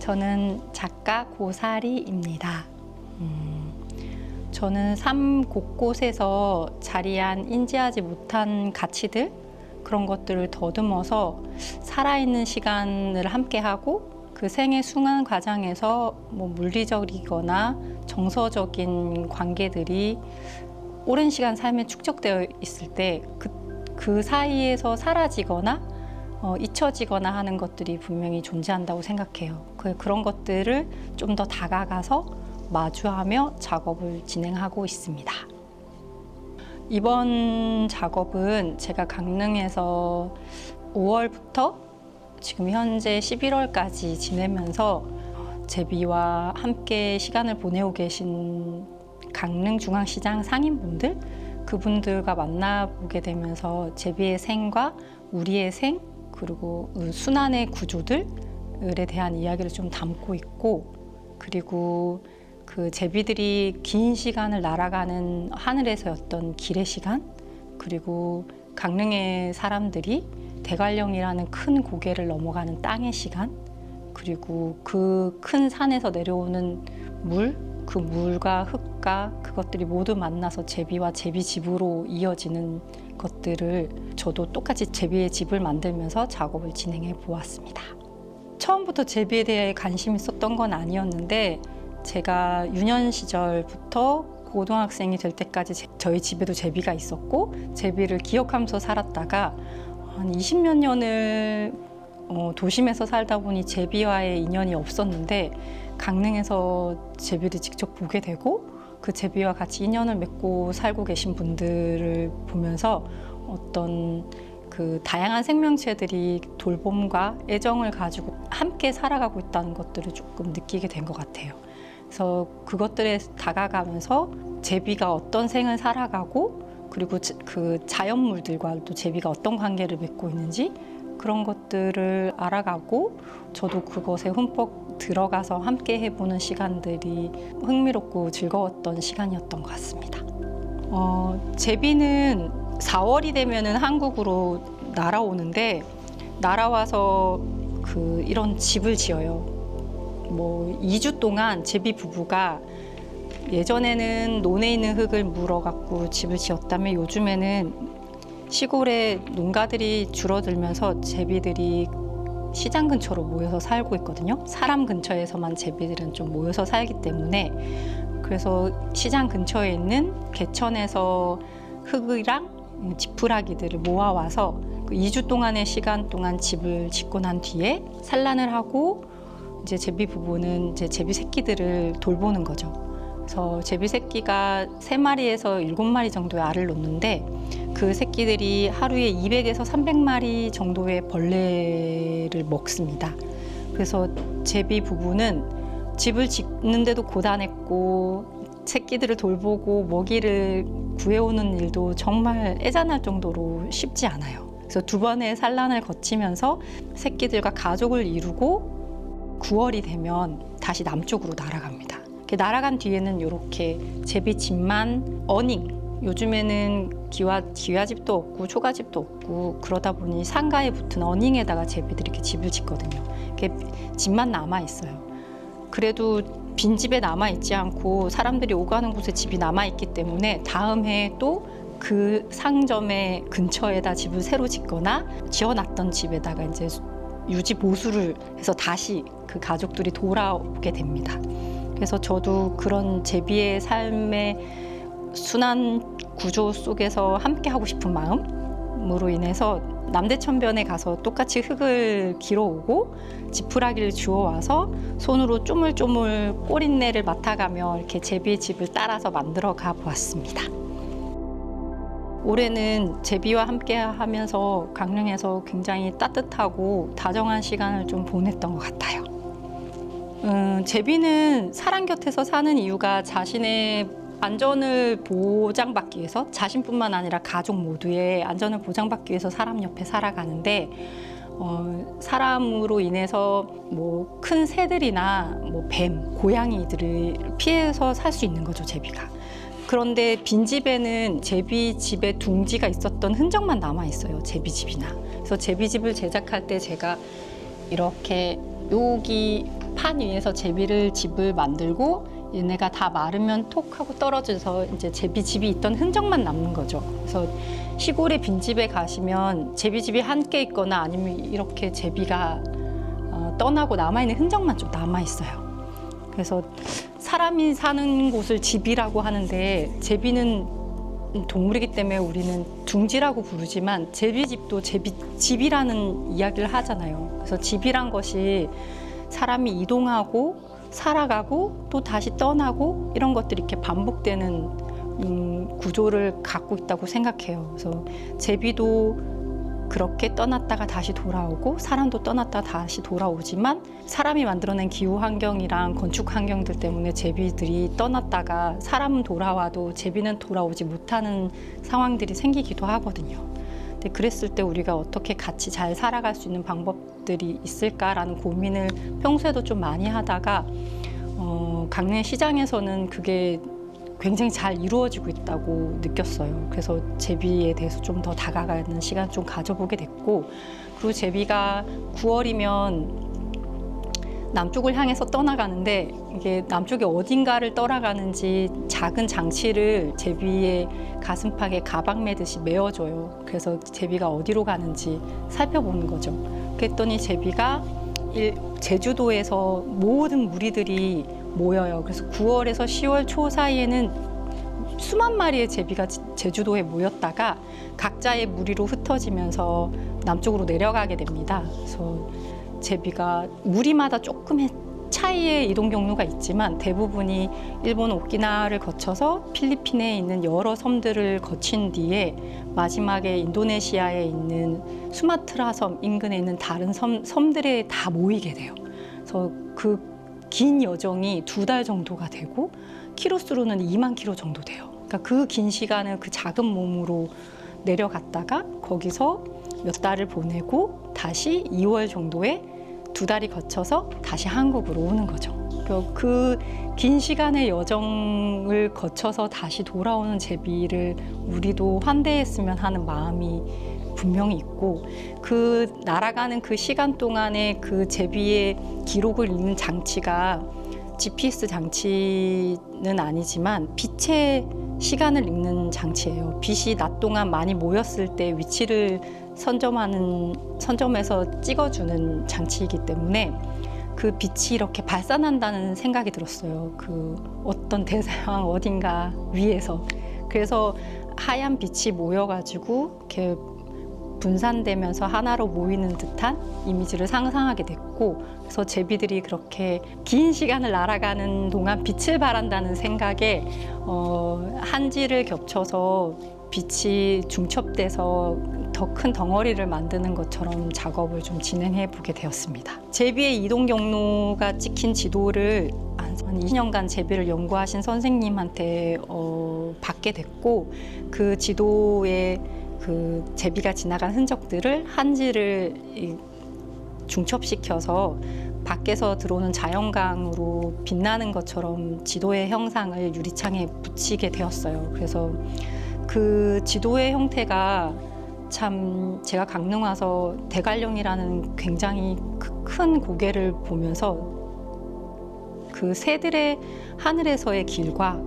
저는 작가 고사리입니다. 저는 삶 곳곳에서 자리한 인지하지 못한 가치들, 그런 것들을 더듬어서 살아있는 시간을 함께하고 그 생의 순환 과정에서 물리적이거나 정서적인 관계들이 오랜 시간 삶에 축적되어 있을 때 그 사이에서 사라지거나 잊혀지거나 하는 것들이 분명히 존재한다고 생각해요. 그런 것들을 좀 더 다가가서 마주하며 작업을 진행하고 있습니다. 이번 작업은 제가 강릉에서 5월부터 지금 현재 11월까지 지내면서 제비와 함께 시간을 보내고 계신 강릉중앙시장 상인분들, 그분들과 만나보게 되면서 제비의 생과 우리의 생, 그리고 순환의 구조들에 대한 이야기를 좀 담고 있고, 그리고 그 제비들이 긴 시간을 날아가는 하늘에서의 어떤 길의 시간, 그리고 강릉의 사람들이 대관령이라는 큰 고개를 넘어가는 땅의 시간, 그리고 그 큰 산에서 내려오는 물, 그 물과 흙과 그것들이 모두 만나서 제비와 제비 집으로 이어지는 것들을 저도 똑같이 제비의 집을 만들면서 작업을 진행해 보았습니다. 처음부터 제비에 대해 관심이 있었던 건 아니었는데, 제가 유년 시절부터 고등학생이 될 때까지 저희 집에도 제비가 있었고 제비를 기억하면서 살았다가 한 20몇 년을 도심에서 살다 보니 제비와의 인연이 없었는데, 강릉에서 제비를 직접 보게 되고 그 제비와 같이 인연을 맺고 살고 계신 분들을 보면서 어떤 그 다양한 생명체들이 돌봄과 애정을 가지고 함께 살아가고 있다는 것들을 조금 느끼게 된 것 같아요. 그래서 그것들에 다가가면서 제비가 어떤 생을 살아가고, 그리고 그 자연물들과도 제비가 어떤 관계를 맺고 있는지 그런 것들을 알아가고, 저도 그것에 흠뻑 들어가서 함께 해보는 시간들이 흥미롭고 즐거웠던 시간이었던 것 같습니다. 제비는 4월이 되면은 한국으로 날아오는데, 날아와서 이런 집을 지어요. 2주 동안 제비 부부가, 예전에는 논에 있는 흙을 물어갖고 집을 지었다면 요즘에는 시골에 농가들이 줄어들면서 제비들이 시장 근처로 모여서 살고 있거든요. 사람 근처에서만 제비들은 좀 모여서 살기 때문에, 그래서 시장 근처에 있는 개천에서 흙이랑 지푸라기들을 모아와서 그 2주 동안의 시간 동안 집을 짓고 난 뒤에 산란을 하고, 이제 제비 부부는 이제 제비 새끼들을 돌보는 거죠. 그래서 제비 새끼가 3마리에서 7마리 정도의 알을 놓는데, 그 새끼들이 하루에 200에서 300마리 정도의 벌레를 먹습니다. 그래서 제비 부부는 집을 짓는데도 고단했고, 새끼들을 돌보고 먹이를 구해오는 일도 정말 애잔할 정도로 쉽지 않아요. 그래서 2번의 산란을 거치면서 새끼들과 가족을 이루고 9월이 되면 다시 남쪽으로 날아갑니다. 날아간 뒤에는 이렇게 제비집만 어닝, 요즘에는 기와집도 없고 초가집도 없고 그러다 보니 상가에 붙은 어닝에다가 제비들이 이렇게 집을 짓거든요. 이렇게 집만 남아 있어요. 그래도 빈집에 남아 있지 않고 사람들이 오가는 곳에 집이 남아 있기 때문에 다음 해에 또 그 상점의 근처에다 집을 새로 짓거나 지어놨던 집에다가 이제 유지 보수를 해서 다시 그 가족들이 돌아오게 됩니다. 그래서 저도 그런 제비의 삶의 순환 구조 속에서 함께 하고 싶은 마음으로 인해서 남대천변에 가서 똑같이 흙을 길어오고 지푸라기를 주워와서 손으로 쪼물쪼물 꼬린내를 맡아가며 이렇게 제비의 집을 따라서 만들어 가 보았습니다. 올해는 제비와 함께 하면서 강릉에서 굉장히 따뜻하고 다정한 시간을 좀 보냈던 것 같아요. 제비는 사람 곁에서 사는 이유가 자신의 안전을 보장받기 위해서, 자신뿐만 아니라 가족 모두의 안전을 보장받기 위해서 사람 옆에 살아가는데, 사람으로 인해서 큰 새들이나 뱀, 고양이들을 피해서 살 수 있는 거죠, 제비가. 그런데 빈집에는 제비집에 둥지가 있었던 흔적만 남아 있어요, 제비집이나. 그래서 제비집을 제작할 때 제가 이렇게 여기 판 위에서 집을 만들고 얘네가 다 마르면 톡 하고 떨어져서 이제 집이 있던 흔적만 남는 거죠. 그래서 시골의 빈집에 가시면 집이 함께 있거나 아니면 이렇게 제비가 떠나고 남아있는 흔적만 좀 남아있어요. 그래서 사람이 사는 곳을 집이라고 하는데 제비는 동물이기 때문에 우리는 둥지라고 부르지만 제비집도 집이라는 이야기를 하잖아요. 그래서 집이란 것이 사람이 이동하고 살아가고 또 다시 떠나고 이런 것들이 이렇게 반복되는 구조를 갖고 있다고 생각해요. 그래서 제비도 그렇게 떠났다가 다시 돌아오고 사람도 떠났다가 다시 돌아오지만 사람이 만들어낸 기후 환경이랑 건축 환경들 때문에 제비들이 떠났다가 사람은 돌아와도 제비는 돌아오지 못하는 상황들이 생기기도 하거든요. 근데 그랬을 때 우리가 어떻게 같이 잘 살아갈 수 있는 방법들이 있을까라는 고민을 평소에도 좀 많이 하다가 강릉 시장에서는 그게 굉장히 잘 이루어지고 있다고 느꼈어요. 그래서 제비에 대해서 좀 더 다가가는 시간 좀 가져보게 됐고, 그리고 제비가 9월이면 남쪽을 향해서 떠나가는데 이게 남쪽에 어딘가를 떠나가는지 작은 장치를 제비의 가슴팍에 가방 매듯이 메어줘요. 그래서 제비가 어디로 가는지 살펴보는 거죠. 그랬더니 제비가 제주도에서 모든 무리들이 모여요. 그래서 9월에서 10월 초 사이에는 수만 마리의 제비가 제주도에 모였다가 각자의 무리로 흩어지면서 남쪽으로 내려가게 됩니다. 그래서 제비가 무리마다 조금의 차이의 이동 경로가 있지만 대부분이 일본 오키나와를 거쳐서 필리핀에 있는 여러 섬들을 거친 뒤에 마지막에 인도네시아에 있는 수마트라 섬 인근에 있는 다른 섬들에 다 모이게 돼요. 그래서 그 긴 여정이 2달 정도가 되고 키로수로는 2만 킬로 정도 돼요. 그러니까 그 긴 시간을 그 작은 몸으로 내려갔다가 거기서 몇 달을 보내고 다시 2월 정도에 2달이 거쳐서 다시 한국으로 오는 거죠. 그 긴 시간의 여정을 거쳐서 다시 돌아오는 제비를 우리도 환대했으면 하는 마음이 분명히 있고, 그 날아가는 그 시간 동안에 그 제비의 기록을 읽는 장치가 GPS 장치는 아니지만 빛의 시간을 읽는 장치예요. 빛이 낮 동안 많이 모였을 때 위치를 선점해서 찍어주는 장치이기 때문에 그 빛이 이렇게 발산한다는 생각이 들었어요. 그 어떤 대서양 어딘가 위에서. 그래서 하얀 빛이 모여가지고 이렇게 분산되면서 하나로 모이는 듯한 이미지를 상상하게 됐고, 그래서 제비들이 그렇게 긴 시간을 날아가는 동안 빛을 발한다는 생각에 한지를 겹쳐서 빛이 중첩돼서 더 큰 덩어리를 만드는 것처럼 작업을 좀 진행해 보게 되었습니다. 제비의 이동 경로가 찍힌 지도를 한 20년간 제비를 연구하신 선생님한테 받게 됐고, 그 지도에 그 제비가 지나간 흔적들을 한지를 중첩시켜서 밖에서 들어오는 자연광으로 빛나는 것처럼 지도의 형상을 유리창에 붙이게 되었어요. 그래서 그 지도의 형태가 참 제가 강릉 와서 대관령이라는 굉장히 큰 고개를 보면서 그 새들의 하늘에서의 길과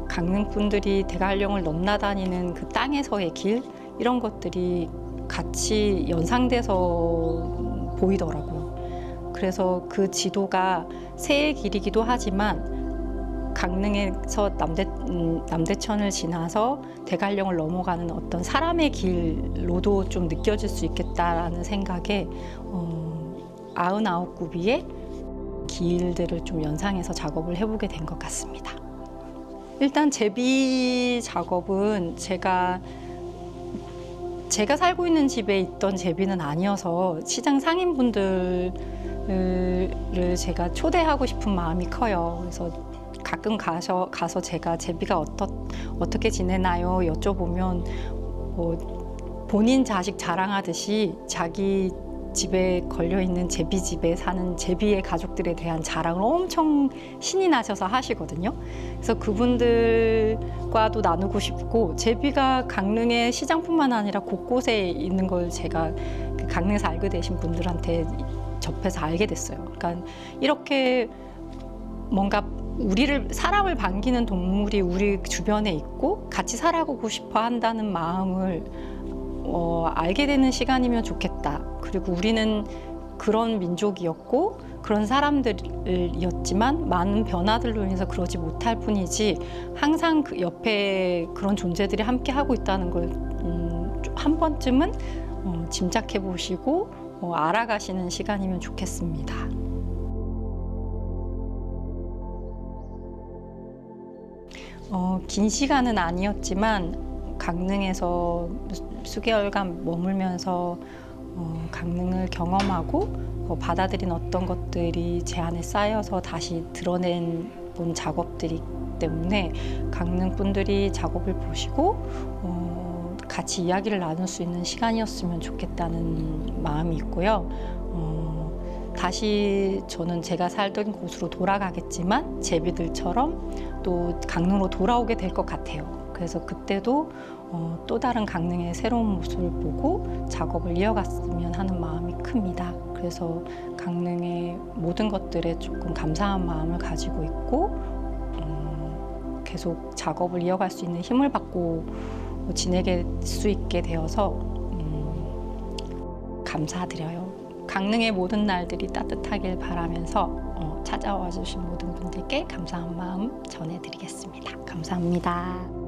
강릉 분들이 대관령을 넘나다니는 그 땅에서의 길, 이런 것들이 같이 연상돼서 보이더라고요. 그래서 그 지도가 새의 길이기도 하지만 강릉에서 남대천을 지나서 대관령을 넘어가는 어떤 사람의 길로도 좀 느껴질 수 있겠다라는 생각에 99굽이의 길들을 좀 연상해서 작업을 해보게 된 것 같습니다. 일단 제비 작업은 제가 살고 있는 집에 있던 제비는 아니어서 시장 상인분들을 제가 초대하고 싶은 마음이 커요. 그래서 가끔 가서 제가 제비가 어떻게 지내나요? 여쭤보면 본인 자식 자랑하듯이 자기 집에 걸려있는 제비집에 사는 제비의 가족들에 대한 자랑을 엄청 신이 나셔서 하시거든요. 그래서 그분들과도 나누고 싶고, 제비가 강릉의 시장뿐만 아니라 곳곳에 있는 걸 제가 강릉에서 알게 되신 분들한테 접해서 알게 됐어요. 그러니까 이렇게 뭔가 사람을 반기는 동물이 우리 주변에 있고 같이 살아가고 싶어 한다는 마음을 알게 되는 시간이면 좋겠다. 그리고 우리는 그런 민족이었고 그런 사람들이었지만 많은 변화들로 인해서 그러지 못할 뿐이지 항상 그 옆에 그런 존재들이 함께 하고 있다는 걸 한 번쯤은 짐작해 보시고 알아가시는 시간이면 좋겠습니다. 긴 시간은 아니었지만 강릉에서 수개월간 머물면서 강릉을 경험하고 받아들인 어떤 것들이 제 안에 쌓여서 다시 드러낸 본 작업들이기 때문에 강릉 분들이 작업을 보시고 같이 이야기를 나눌 수 있는 시간이었으면 좋겠다는 마음이 있고요. 다시 저는 제가 살던 곳으로 돌아가겠지만 제비들처럼 또 강릉으로 돌아오게 될 것 같아요. 그래서 그때도 또 다른 강릉의 새로운 모습을 보고 작업을 이어갔으면 하는 마음이 큽니다. 그래서 강릉의 모든 것들에 조금 감사한 마음을 가지고 있고 계속 작업을 이어갈 수 있는 힘을 받고 지내게 수 있게 되어서 감사드려요. 강릉의 모든 날들이 따뜻하길 바라면서 찾아와 주신 모든 분들께 감사한 마음 전해드리겠습니다. 감사합니다.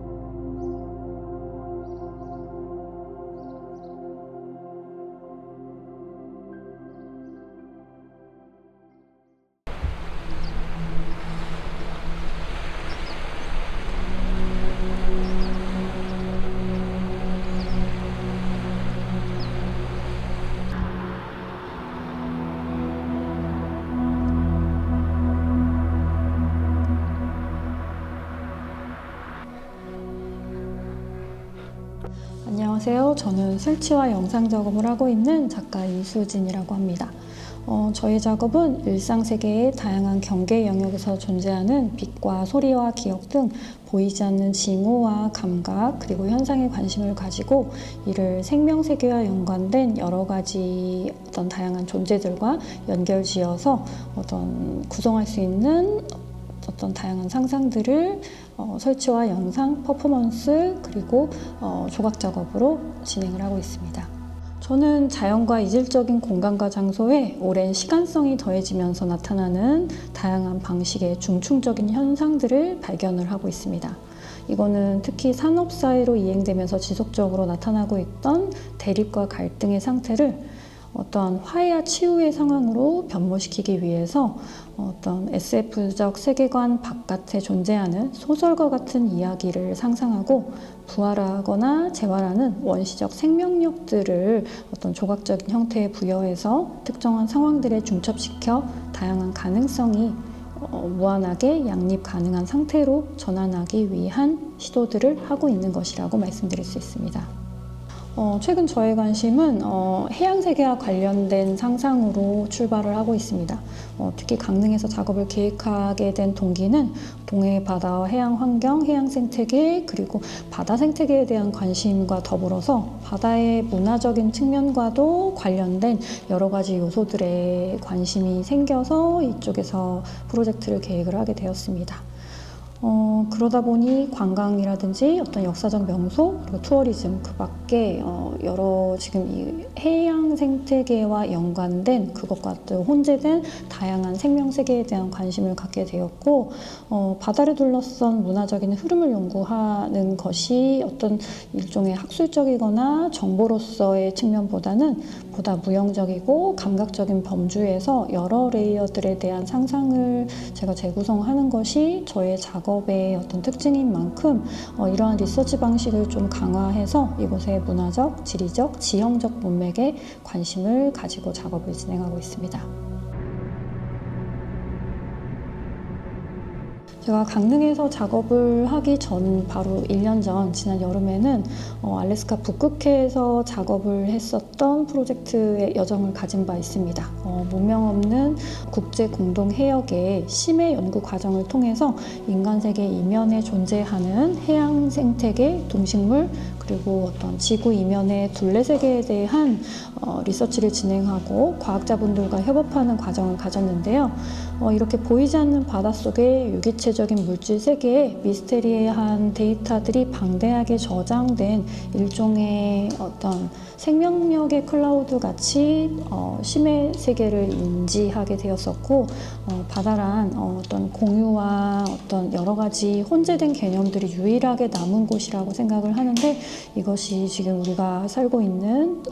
안녕하세요. 저는 설치와 영상 작업을 하고 있는 작가 이수진이라고 합니다. 저희 작업은 일상 세계의 다양한 경계 영역에서 존재하는 빛과 소리와 기억 등 보이지 않는 징후와 감각 그리고 현상에 관심을 가지고 이를 생명 세계와 연관된 여러 가지 어떤 다양한 존재들과 연결지어서 구성할 수 있는 어떤 다양한 상상들을 설치와 영상, 퍼포먼스 그리고 조각 작업으로 진행을 하고 있습니다. 저는 자연과 이질적인 공간과 장소에 오랜 시간성이 더해지면서 나타나는 다양한 방식의 중충적인 현상들을 발견을 하고 있습니다. 이거는 특히 산업 사회로 이행되면서 지속적으로 나타나고 있던 대립과 갈등의 상태를 어떤 화해와 치유의 상황으로 변모시키기 위해서 어떤 SF적 세계관 바깥에 존재하는 소설과 같은 이야기를 상상하고 부활하거나 재활하는 원시적 생명력들을 어떤 조각적인 형태에 부여해서 특정한 상황들에 중첩시켜 다양한 가능성이 무한하게 양립 가능한 상태로 전환하기 위한 시도들을 하고 있는 것이라고 말씀드릴 수 있습니다. 최근 저의 관심은 해양세계와 관련된 상상으로 출발을 하고 있습니다. 특히 강릉에서 작업을 계획하게 된 동기는 동해 바다와 해양 환경, 해양 생태계 그리고 바다 생태계에 대한 관심과 더불어서 바다의 문화적인 측면과도 관련된 여러 가지 요소들에 관심이 생겨서 이쪽에서 프로젝트를 계획을 하게 되었습니다. 그러다 보니 관광이라든지 어떤 역사적 명소 그리고 투어리즘 그 밖에 여러 지금 이 해양 생태계와 연관된 그것과 또 혼재된 다양한 생명 세계에 대한 관심을 갖게 되었고 바다를 둘러싼 문화적인 흐름을 연구하는 것이 어떤 일종의 학술적이거나 정보로서의 측면보다는 보다 무형적이고 감각적인 범주에서 여러 레이어들에 대한 상상을 제가 재구성하는 것이 저의 작업의 어떤 특징인 만큼 이러한 리서치 방식을 좀 강화해서 이곳의 문화적, 지리적, 지형적 문맥에 관심을 가지고 작업을 진행하고 있습니다. 제가 강릉에서 작업을 하기 전 바로 1년 전 지난 여름에는 알래스카 북극해에서 작업을 했었던 프로젝트의 여정을 가진 바 있습니다. 문명 없는 국제 공동 해역의 심해 연구 과정을 통해서 인간 세계 이면에 존재하는 해양 생태계, 동식물 그리고 어떤 지구 이면의 둘레 세계에 대한 리서치를 진행하고 과학자분들과 협업하는 과정을 가졌는데요. 이렇게 보이지 않는 바닷속의 유기체적인 물질 세계에 미스테리한 데이터들이 방대하게 저장된 일종의 어떤 생명력의 클라우드 같이 심해 세계를 인지하게 되었었고, 바다란 어떤 공유와 어떤 여러 가지 혼재된 개념들이 유일하게 남은 곳이라고 생각을 하는데, 이것이 지금 우리가 살고 있는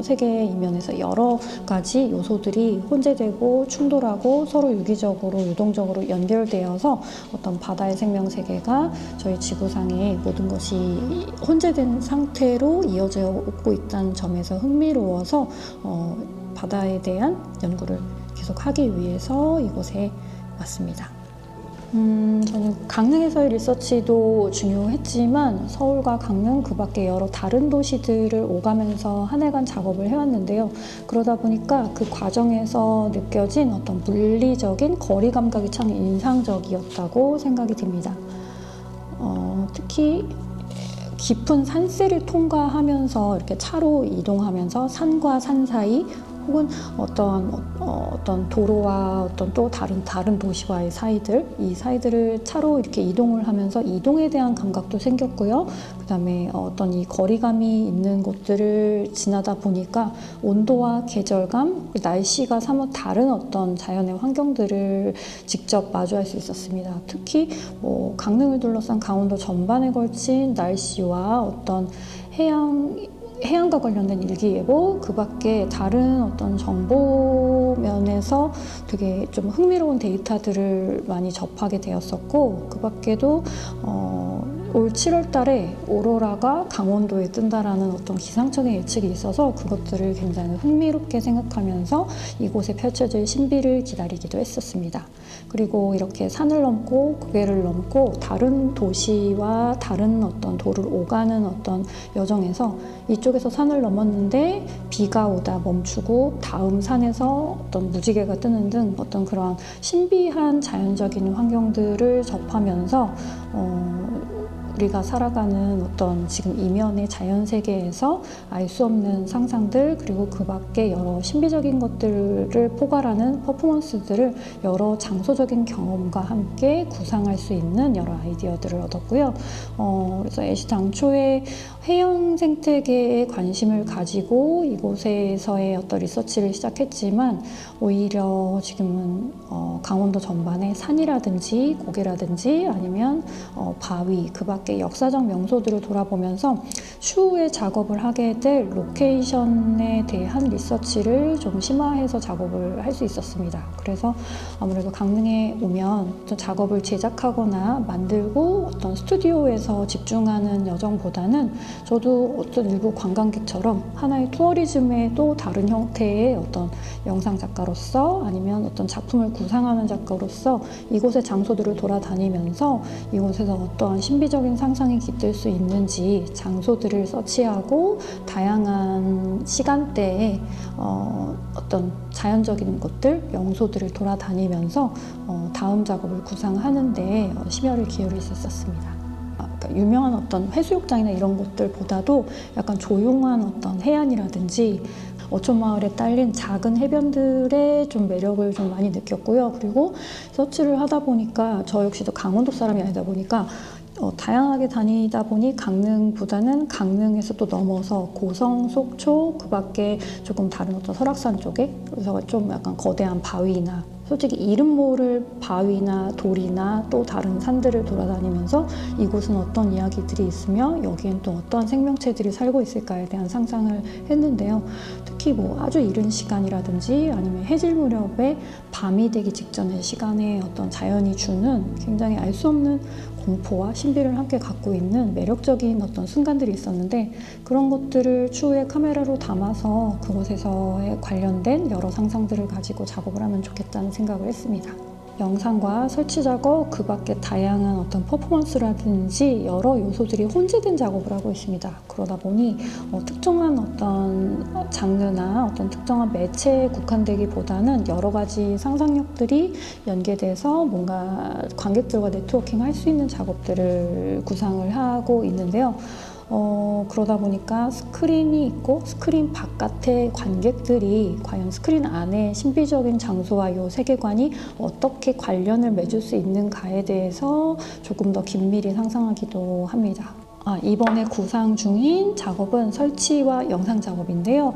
세계 이면에서 여러 가지 요소들이 혼재되고 충돌하고 서로 유기적으로 유동적으로 연결되어서 어떤 바다의 생명 세계가 저희 지구상의 모든 것이 혼재된 상태로 이어져 오고 있다는 점에서 흥미로워서 바다에 대한 연구를 계속 하기 위해서 이곳에 왔습니다. 저는 강릉에서의 리서치도 중요했지만 서울과 강릉 그 밖에 여러 다른 도시들을 오가면서 한 해간 작업을 해왔는데요. 그러다 보니까 그 과정에서 느껴진 어떤 물리적인 거리 감각이 참 인상적이었다고 생각이 듭니다. 특히 깊은 산세를 통과하면서 이렇게 차로 이동하면서 산과 산 사이 혹은 어떤 도로와 어떤 또 다른 도시와의 사이들, 이 사이들을 차로 이렇게 이동을 하면서 이동에 대한 감각도 생겼고요. 그다음에 어떤 이 거리감이 있는 곳들을 지나다 보니까 온도와 계절감, 날씨가 사뭇 다른 어떤 자연의 환경들을 직접 마주할 수 있었습니다. 특히 강릉을 둘러싼 강원도 전반에 걸친 날씨와 어떤 해양과 관련된 일기예보, 그 밖에 다른 어떤 정보 면에서 되게 좀 흥미로운 데이터들을 많이 접하게 되었었고, 그 밖에도 올 7월 달에 오로라가 강원도에 뜬다라는 어떤 기상청의 예측이 있어서 그것들을 굉장히 흥미롭게 생각하면서 이곳에 펼쳐질 신비를 기다리기도 했었습니다. 그리고 이렇게 산을 넘고 고개를 넘고 다른 도시와 다른 어떤 도를 오가는 어떤 여정에서 이쪽에서 산을 넘었는데 비가 오다 멈추고 다음 산에서 어떤 무지개가 뜨는 등 어떤 그런 신비한 자연적인 환경들을 접하면서 우리가 살아가는 어떤 지금 이면의 자연 세계에서 알 수 없는 상상들, 그리고 그 밖에 여러 신비적인 것들을 포괄하는 퍼포먼스들을 여러 장소적인 경험과 함께 구상할 수 있는 여러 아이디어들을 얻었고요. 그래서 애시당초에 해양 생태계에 관심을 가지고 이곳에서의 어떤 리서치를 시작했지만 오히려 지금은 강원도 전반에 산이라든지 고개라든지 아니면 바위, 그 밖에 역사적 명소들을 돌아보면서 추후에 작업을 하게 될 로케이션에 대한 리서치를 좀 심화해서 작업을 할 수 있었습니다. 그래서 아무래도 강릉에 오면 또 작업을 제작하거나 만들고 어떤 스튜디오에서 집중하는 여정보다는 저도 어떤 일부 관광객처럼 하나의 투어리즘의 또 다른 형태의 어떤 영상 작가로서 아니면 어떤 작품을 구상하는 작가로서 이곳의 장소들을 돌아다니면서 이곳에서 어떠한 신비적인 상상이 깃들 수 있는지 장소들을 서치하고 다양한 시간대에 어떤 자연적인 곳들, 명소들을 돌아다니면서 다음 작업을 구상하는 데 심혈을 기울일 수 있었습니다. 그러니까 유명한 어떤 해수욕장이나 이런 곳들보다도 약간 조용한 어떤 해안이라든지 어촌마을에 딸린 작은 해변들의 좀 매력을 좀 많이 느꼈고요. 그리고 서치를 하다 보니까 저 역시도 강원도 사람이 아니다 보니까 다양하게 다니다 보니 강릉보다는 강릉에서 또 넘어서 고성, 속초, 그 밖에 조금 다른 어떤 설악산 쪽에, 그래서 좀 약간 거대한 바위나 솔직히 이름 모를 바위나 돌이나 또 다른 산들을 돌아다니면서 이곳은 어떤 이야기들이 있으며 여기엔 또 어떤 생명체들이 살고 있을까에 대한 상상을 했는데요. 특히 아주 이른 시간이라든지 아니면 해질 무렵에 밤이 되기 직전의 시간에 어떤 자연이 주는 굉장히 알 수 없는 공포와 신비를 함께 갖고 있는 매력적인 어떤 순간들이 있었는데, 그런 것들을 추후에 카메라로 담아서 그곳에서에 관련된 여러 상상들을 가지고 작업을 하면 좋겠다는 생각을 했습니다. 영상과 설치 작업, 그 밖에 다양한 어떤 퍼포먼스라든지 여러 요소들이 혼재된 작업을 하고 있습니다. 그러다 보니 특정한 어떤 장르나 어떤 특정한 매체에 국한되기보다는 여러 가지 상상력들이 연계돼서 뭔가 관객들과 네트워킹 할 수 있는 작업들을 구상을 하고 있는데요. 그러다 보니까 스크린이 있고 스크린 바깥의 관객들이 과연 스크린 안에 신비적인 장소와 이 세계관이 어떻게 관련을 맺을 수 있는가에 대해서 조금 더 긴밀히 상상하기도 합니다. 이번에 구상 중인 작업은 설치와 영상 작업인데요.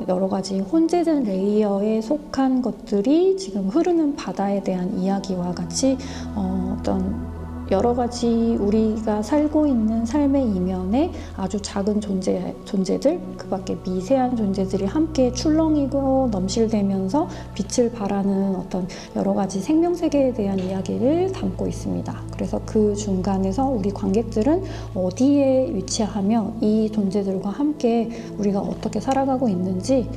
여러 가지 혼재된 레이어에 속한 것들이 지금 흐르는 바다에 대한 이야기와 같이 어떤 여러 가지 우리가 살고 있는 삶의 이면에 아주 작은 존재들, 그 밖에 미세한 존재들이 함께 출렁이고 넘실대면서 빛을 발하는 어떤 여러 가지 생명세계에 대한 이야기를 담고 있습니다. 그래서 그 중간에서 우리 관객들은 어디에 위치하며 이 존재들과 함께 우리가 어떻게 살아가고 있는지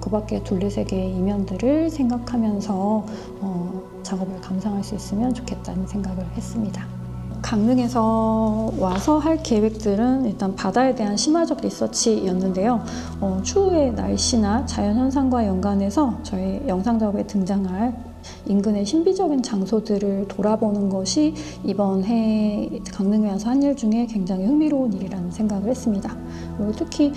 그 밖에 둘레세계의 이면들을 생각하면서 작업을 감상할 수 있으면 좋겠다는 생각을 했습니다. 강릉에서 와서 할 계획들은 일단 바다에 대한 심화적 리서치였는데요. 추후의 날씨나 자연현상과 연관해서 저희 영상 작업에 등장할 인근의 신비적인 장소들을 돌아보는 것이 이번 해 강릉에 와서 한 일 중에 굉장히 흥미로운 일이라는 생각을 했습니다. 그리고 특히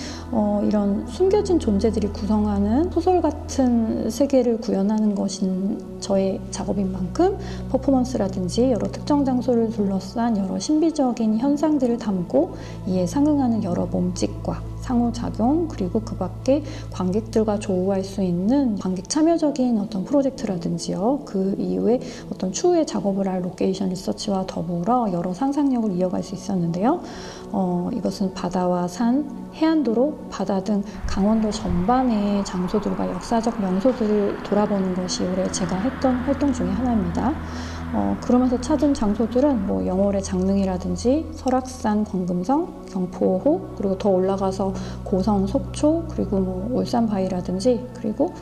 이런 숨겨진 존재들이 구성하는 소설 같은 세계를 구현하는 것인 저의 작업인 만큼 퍼포먼스라든지 여러 특정 장소를 둘러싼 여러 신비적인 현상들을 담고 이에 상응하는 여러 몸짓과 상호작용, 그리고 그 밖에 관객들과 조우할 수 있는 관객 참여적인 어떤 프로젝트라든지요. 그 이후에 어떤 추후에 작업을 할 로케이션 리서치와 더불어 여러 상상력을 이어갈 수 있었는데요. 이것은 바다와 산, 해안도로, 바다 등 강원도 전반의 장소들과 역사적 명소들을 돌아보는 것이 올해 제가 했던 활동 중에 하나입니다. 그러면서 찾은 장소들은 뭐 영월의 장릉이라든지 설악산 광금성, 경포호, 그리고 더 올라가서 고성 속초, 그리고 뭐 울산바위라든지, 그리고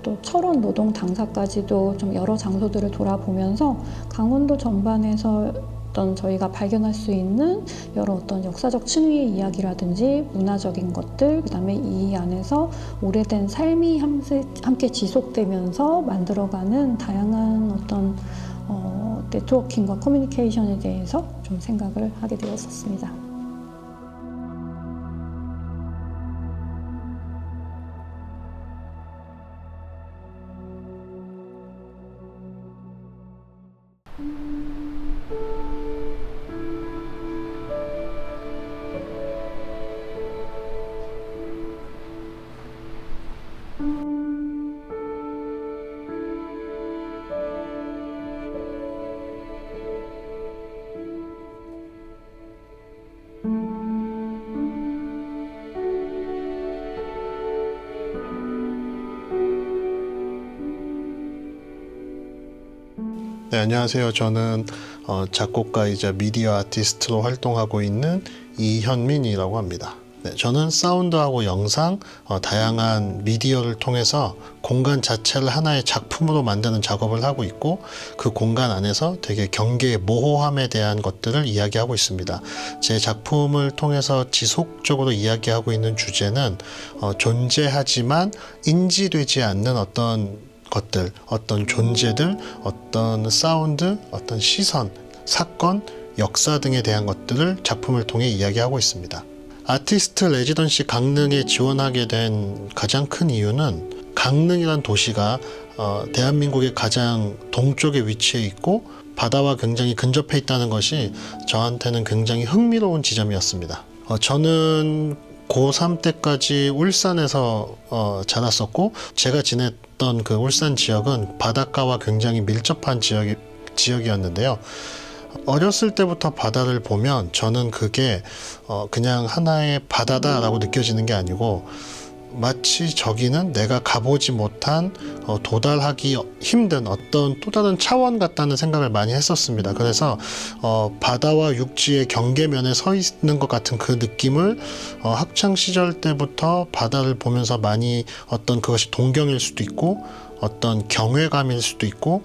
또 철원 노동 당사까지도 좀 여러 장소들을 돌아보면서 강원도 전반에서 어떤 저희가 발견할 수 있는 여러 어떤 역사적 층위의 이야기라든지 문화적인 것들, 그 다음에 이 안에서 오래된 삶이 함께 지속되면서 만들어가는 다양한 어떤 네트워킹과 커뮤니케이션에 대해서 좀 생각을 하게 되었었습니다. 네, 안녕하세요. 저는 작곡가이자 미디어 아티스트로 활동하고 있는 이현민이라고 합니다. 네, 저는 사운드하고 영상, 다양한 미디어를 통해서 공간 자체를 하나의 작품으로 만드는 작업을 하고 있고, 그 공간 안에서 되게 경계의 모호함에 대한 것들을 이야기하고 있습니다. 제 작품을 통해서 지속적으로 이야기하고 있는 주제는 존재하지만 인지되지 않는 어떤 것들, 어떤 존재들, 어떤 사운드, 어떤 시선, 사건, 역사 등에 대한 것들을 작품을 통해 이야기하고 있습니다. 아티스트 레지던시 강릉에 지원하게 된 가장 큰 이유는 강릉이란 도시가 대한민국의 가장 동쪽에 위치해 있고 바다와 굉장히 근접해 있다는 것이 저한테는 굉장히 흥미로운 지점이었습니다. 저는 고3 때까지 울산에서 자랐었고, 제가 지냈던 그 울산 지역은 바닷가와 굉장히 밀접한 지역이었는데요. 어렸을 때부터 바다를 보면 저는 그게 그냥 하나의 바다다라고 느껴지는 게 아니고, 마치 저기는 내가 가보지 못한 도달하기 힘든 어떤 또 다른 차원 같다는 생각을 많이 했었습니다. 그래서 바다와 육지의 경계면에 서 있는 것 같은 그 느낌을 학창 시절 때부터 바다를 보면서 많이 어떤 그것이 동경일 수도 있고 어떤 경외감일 수도 있고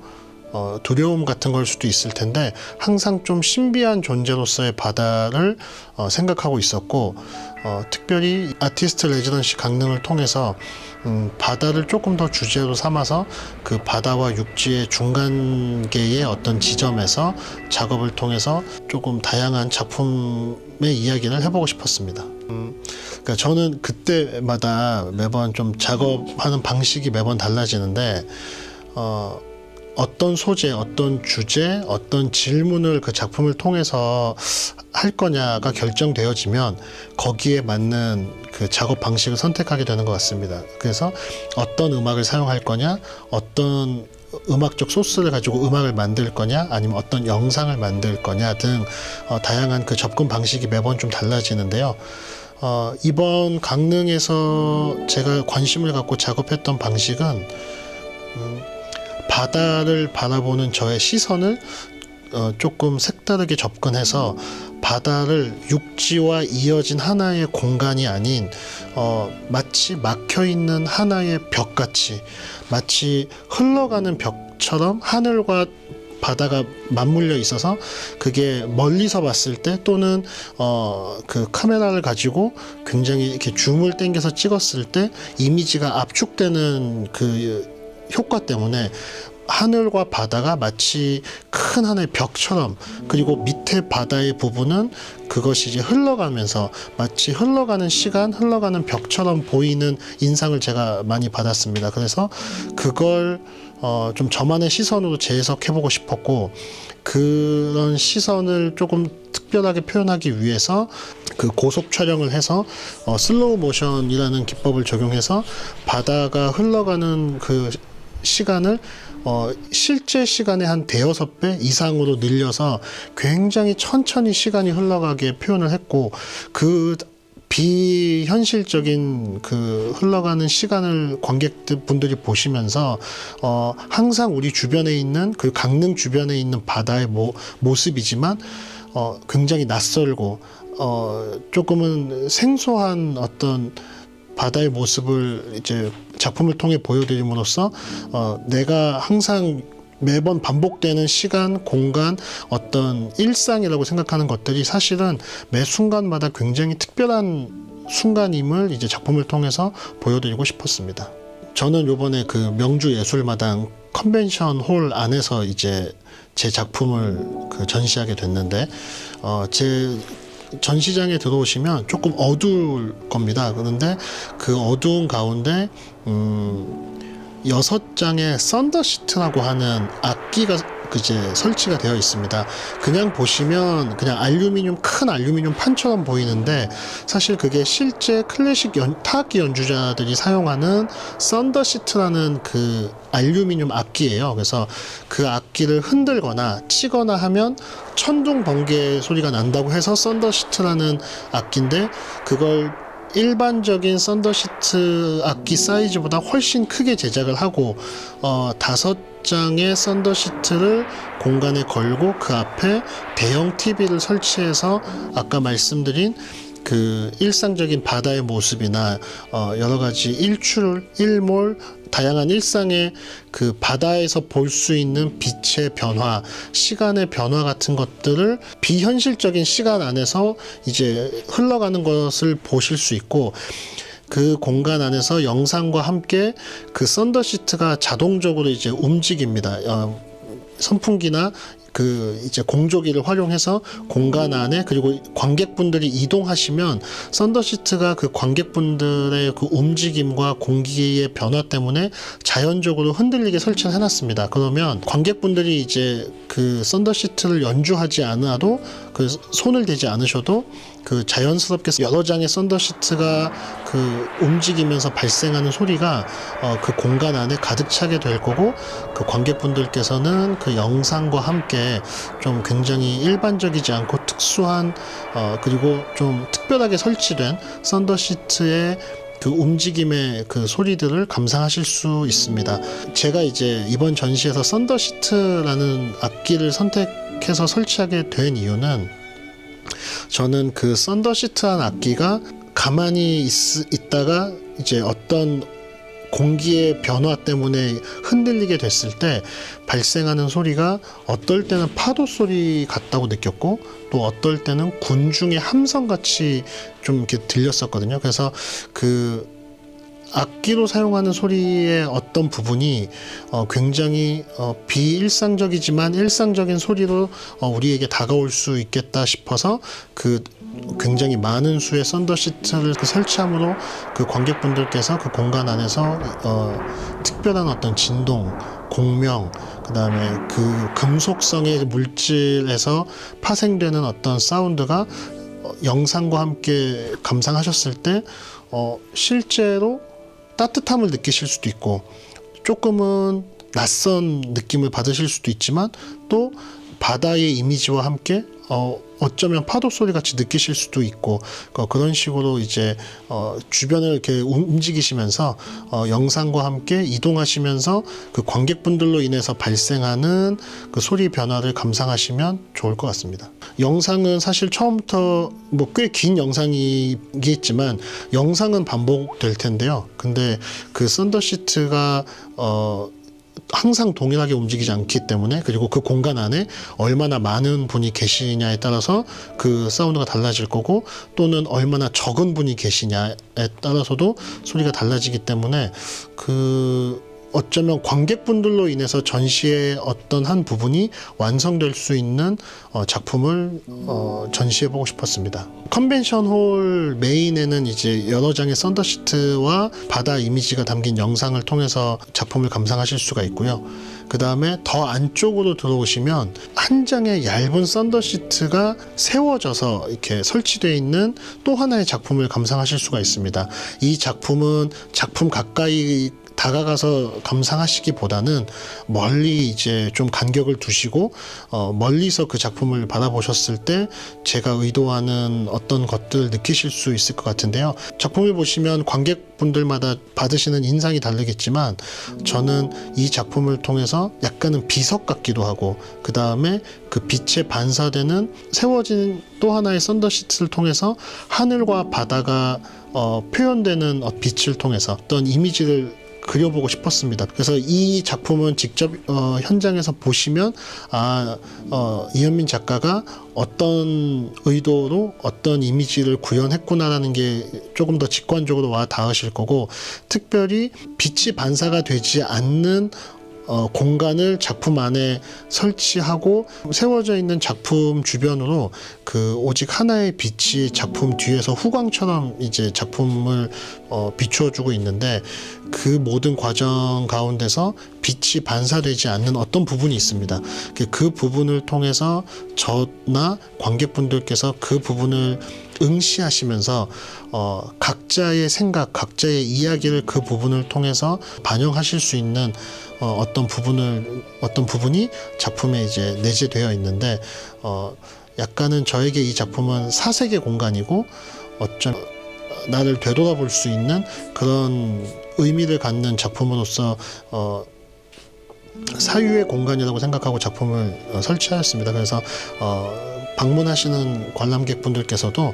두려움 같은 걸 수도 있을 텐데 항상 좀 신비한 존재로서의 바다를 생각하고 있었고 특별히 아티스트 레지던시 강릉을 통해서 바다를 조금 더 주제로 삼아서 그 바다와 육지의 중간계의 어떤 지점에서 작업을 통해서 조금 다양한 작품의 이야기를 해보고 싶었습니다. 그러니까 저는 그때마다 매번 좀 작업하는 방식이 매번 달라지는데 어떤 소재, 어떤 주제, 어떤 질문을 그 작품을 통해서 할 거냐가 결정되어지면 거기에 맞는 그 작업 방식을 선택하게 되는 것 같습니다. 그래서 어떤 음악을 사용할 거냐, 어떤 음악적 소스를 가지고 음악을 만들 거냐, 아니면 어떤 영상을 만들 거냐 등 다양한 그 접근 방식이 매번 좀 달라지는데요. 이번 강릉에서 제가 관심을 갖고 작업했던 방식은 바다를 바라보는 저의 시선을 조금 색다르게 접근해서 바다를 육지와 이어진 하나의 공간이 아닌 마치 막혀있는 하나의 벽같이, 마치 흘러가는 벽처럼 하늘과 바다가 맞물려 있어서 그게 멀리서 봤을 때 또는 그 카메라를 가지고 굉장히 이렇게 줌을 당겨서 찍었을 때 이미지가 압축되는 그 효과 때문에 하늘과 바다가 마치 큰 하나의 벽처럼, 그리고 밑에 바다의 부분은 그것이 이제 흘러가면서 마치 흘러가는 시간, 흘러가는 벽처럼 보이는 인상을 제가 많이 받았습니다. 그래서 그걸 좀 저만의 시선으로 재해석해보고 싶었고, 그런 시선을 조금 특별하게 표현하기 위해서 그 고속 촬영을 해서 슬로우 모션이라는 기법을 적용해서 바다가 흘러가는 그 시간을 실제 시간의 한 대여섯 배 이상으로 늘려서 굉장히 천천히 시간이 흘러가게 표현을 했고, 그 비현실적인 그 흘러가는 시간을 관객분들이 보시면서 항상 우리 주변에 있는 그 강릉 주변에 있는 바다의 모습이지만 굉장히 낯설고 조금은 생소한 어떤 바다의 모습을 이제 작품을 통해 보여드림으로써 내가 항상 매번 반복되는 시간, 공간, 어떤 일상이라고 생각하는 것들이 사실은 매 순간마다 굉장히 특별한 순간임을 이제 작품을 통해서 보여드리고 싶었습니다. 저는 요번에 그 명주 예술마당 컨벤션 홀 안에서 이제 제 작품을 그 전시하게 됐는데 제 전시장에 들어오시면 조금 어두울 겁니다. 그런데 그 어두운 가운데 6장의 썬더시트라고 하는 악기가 이제 설치가 되어 있습니다. 그냥 보시면 그냥 큰 알루미늄 판처럼 보이는데 사실 그게 실제 클래식 타악기 연주자들이 사용하는 썬더시트라는 그 알루미늄 악기예요. 그래서 그 악기를 흔들거나 치거나 하면 천둥 번개 소리가 난다고 해서 썬더시트라는 악기인데, 그걸 일반적인 썬더시트 악기 사이즈보다 훨씬 크게 제작을 하고 5장의 썬더시트를 공간에 걸고 그 앞에 대형 TV를 설치해서 아까 말씀드린 그 일상적인 바다의 모습이나 여러 가지 일몰, 다양한 일상의 그 바다에서 볼 수 있는 빛의 변화, 시간의 변화 같은 것들을 비현실적인 시간 안에서 이제 흘러가는 것을 보실 수 있고, 그 공간 안에서 영상과 함께 그 썬더시트가 자동적으로 이제 움직입니다. 선풍기나 그 이제 공조기를 활용해서 공간 안에, 그리고 관객분들이 이동하시면 썬더시트가 그 관객분들의 그 움직임과 공기의 변화 때문에 자연적으로 흔들리게 설치를 해놨습니다. 그러면 관객분들이 이제 그 썬더시트를 연주하지 않아도, 그 손을 대지 않으셔도 그 자연스럽게 여러 장의 썬더시트가 그 움직이면서 발생하는 소리가 그 공간 안에 가득 차게 될 거고, 그 관객분들께서는 그 영상과 함께 좀 굉장히 일반적이지 않고 특수한 그리고 좀 특별하게 설치된 썬더시트의 그 움직임의 그 소리들을 감상하실 수 있습니다. 제가 이제 이번 전시에서 썬더시트라는 악기를 선택해서 설치하게 된 이유는, 저는 그 썬더시트한 악기가 가만히 있다가 이제 어떤 공기의 변화 때문에 흔들리게 됐을 때 발생하는 소리가 어떨 때는 파도 소리 같다고 느꼈고 또 어떨 때는 군중의 함성 같이 좀 이렇게 들렸었거든요. 그래서 그 악기로 사용하는 소리의 어떤 부분이 굉장히 비일상적이지만 일상적인 소리로 우리에게 다가올 수 있겠다 싶어서 그 굉장히 많은 수의 썬더시트를 설치함으로 그 관객분들께서 그 공간 안에서 특별한 어떤 진동, 공명, 그 다음에 그 금속성의 물질에서 파생되는 어떤 사운드가 영상과 함께 감상하셨을 때 실제로 따뜻함을 느끼실 수도 있고 조금은 낯선 느낌을 받으실 수도 있지만 또 바다의 이미지와 함께 어쩌면 파도 소리 같이 느끼실 수도 있고 그런 식으로 이제 주변을 이렇게 움직이시면서 영상과 함께 이동하시면서 그 관객분들로 인해서 발생하는 그 소리 변화를 감상하시면 좋을 것 같습니다. 영상은 사실 처음부터 뭐 꽤 긴 영상이겠지만 영상은 반복될 텐데요. 근데 그 썬더시트가 항상 동일하게 움직이지 않기 때문에 그리고 그 공간 안에 얼마나 많은 분이 계시냐에 따라서 그 사운드가 달라질 거고 또는 얼마나 적은 분이 계시냐에 따라서도 소리가 달라지기 때문에 어쩌면 관객분들로 인해서 전시의 어떤 한 부분이 완성될 수 있는 작품을 전시해보고 싶었습니다. 컨벤션 홀 메인에는 이제 여러 장의 썬더시트와 바다 이미지가 담긴 영상을 통해서 작품을 감상하실 수가 있고요. 그 다음에 더 안쪽으로 들어오시면 한 장의 얇은 썬더시트가 세워져서 이렇게 설치되어 있는 또 하나의 작품을 감상하실 수가 있습니다. 이 작품은 작품 가까이 다가가서 감상하시기보다는 멀리 이제 좀 간격을 두시고 멀리서 그 작품을 바라보셨을 때 제가 의도하는 어떤 것들을 느끼실 수 있을 것 같은데요. 작품을 보시면 관객분들마다 받으시는 인상이 다르겠지만 저는 이 작품을 통해서 약간은 비석 같기도 하고 그 다음에 그 빛에 반사되는 세워진 또 하나의 썬더시트를 통해서 하늘과 바다가 표현되는 빛을 통해서 어떤 이미지를 그려보고 싶었습니다. 그래서 이 작품은 직접 현장에서 보시면 이현민 작가가 어떤 의도로 어떤 이미지를 구현했구나라는 게 조금 더 직관적으로 와 닿으실 거고 특별히 빛이 반사가 되지 않는 공간을 작품 안에 설치하고 세워져 있는 작품 주변으로 그 오직 하나의 빛이 작품 뒤에서 후광처럼 이제 작품을 비추어주고 있는데 그 모든 과정 가운데서 빛이 반사되지 않는 어떤 부분이 있습니다. 그 부분을 통해서 저나 관객분들께서 그 부분을 응시하시면서 각자의 생각, 각자의 이야기를 그 부분을 통해서 반영하실 수 있는 어떤 부분이 작품에 이제 내재되어 있는데 약간은 저에게 이 작품은 사색의 공간이고 어쩜 나를 되돌아볼 수 있는 그런 의미를 갖는 작품으로서 사유의 공간이라고 생각하고 작품을 설치하였습니다. 그래서 방문하시는 관람객분들께서도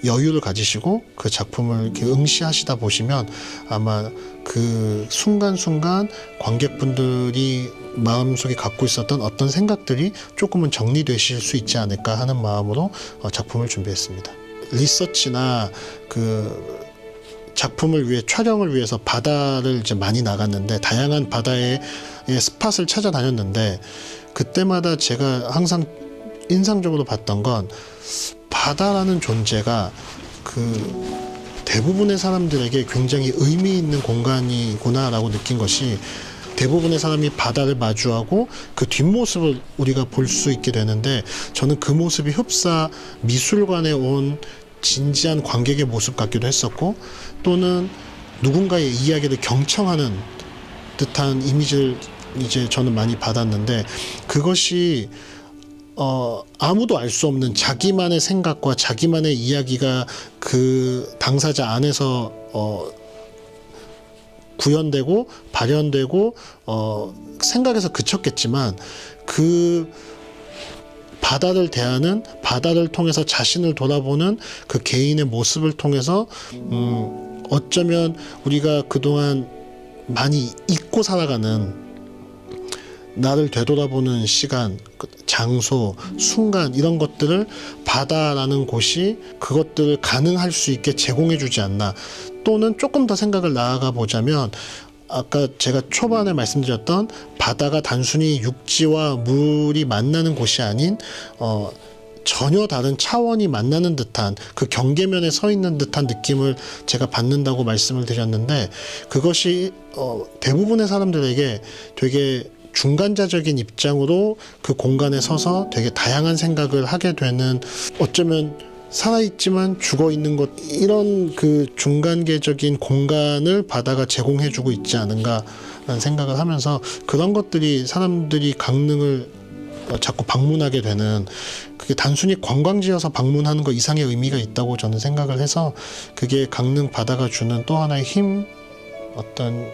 여유를 가지시고 그 작품을 이렇게 응시하시다 보시면 아마 그 순간순간 관객분들이 마음속에 갖고 있었던 어떤 생각들이 조금은 정리되실 수 있지 않을까 하는 마음으로 작품을 준비했습니다. 리서치나 그 작품을 위해 촬영을 위해서 바다를 이제 많이 나갔는데 다양한 바다의 스팟을 찾아다녔는데 그때마다 제가 항상 인상적으로 봤던 건 바다라는 존재가 그 대부분의 사람들에게 굉장히 의미 있는 공간이구나라고 느낀 것이 대부분의 사람이 바다를 마주하고 그 뒷모습을 우리가 볼 수 있게 되는데 저는 그 모습이 흡사 미술관에 온 진지한 관객의 모습 같기도 했었고 또는 누군가의 이야기를 경청하는 듯한 이미지를 이제 저는 많이 받았는데 그것이 아무도 알 수 없는 자기만의 생각과 자기만의 이야기가 그 당사자 안에서 구현되고 발현되고 생각에서 그쳤겠지만 그 바다를 대하는 바다를 통해서 자신을 돌아보는 그 개인의 모습을 통해서 어쩌면 우리가 그동안 많이 잊고 살아가는 나를 되돌아보는 시간, 장소, 순간 이런 것들을 바다라는 곳이 그것들을 가능할 수 있게 제공해 주지 않나. 또는 조금 더 생각을 나아가 보자면 아까 제가 초반에 말씀드렸던 바다가 단순히 육지와 물이 만나는 곳이 아닌 전혀 다른 차원이 만나는 듯한 그 경계면에 서 있는 듯한 느낌을 제가 받는다고 말씀을 드렸는데 그것이 대부분의 사람들에게 되게 중간자적인 입장으로 그 공간에 서서 되게 다양한 생각을 하게 되는 어쩌면 살아있지만 죽어있는 것 이런 그 중간계적인 공간을 바다가 제공해주고 있지 않은가라는 생각을 하면서 그런 것들이 사람들이 강릉을 자꾸 방문하게 되는 그게 단순히 관광지여서 방문하는 것 이상의 의미가 있다고 저는 생각을 해서 그게 강릉 바다가 주는 또 하나의 힘 어떤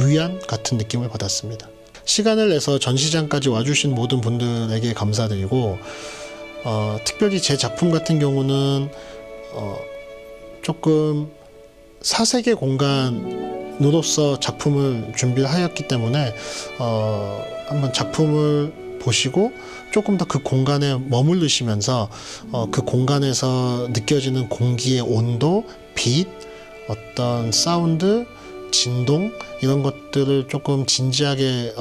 위안 같은 느낌을 받았습니다. 시간을 내서 전시장까지 와주신 모든 분들에게 감사드리고 특별히 제 작품 같은 경우는 조금 사색의 공간으로서 작품을 준비를 하였기 때문에 한번 작품을 보시고 조금 더 그 공간에 머무르시면서 그 공간에서 느껴지는 공기의 온도, 빛, 어떤 사운드, 진동 이런 것들을 조금 진지하게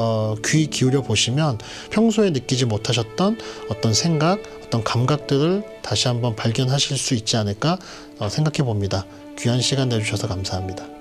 귀 기울여 보시면 평소에 느끼지 못하셨던 어떤 생각, 어떤 감각들을 다시 한번 발견하실 수 있지 않을까 생각해 봅니다. 귀한 시간 내주셔서 감사합니다.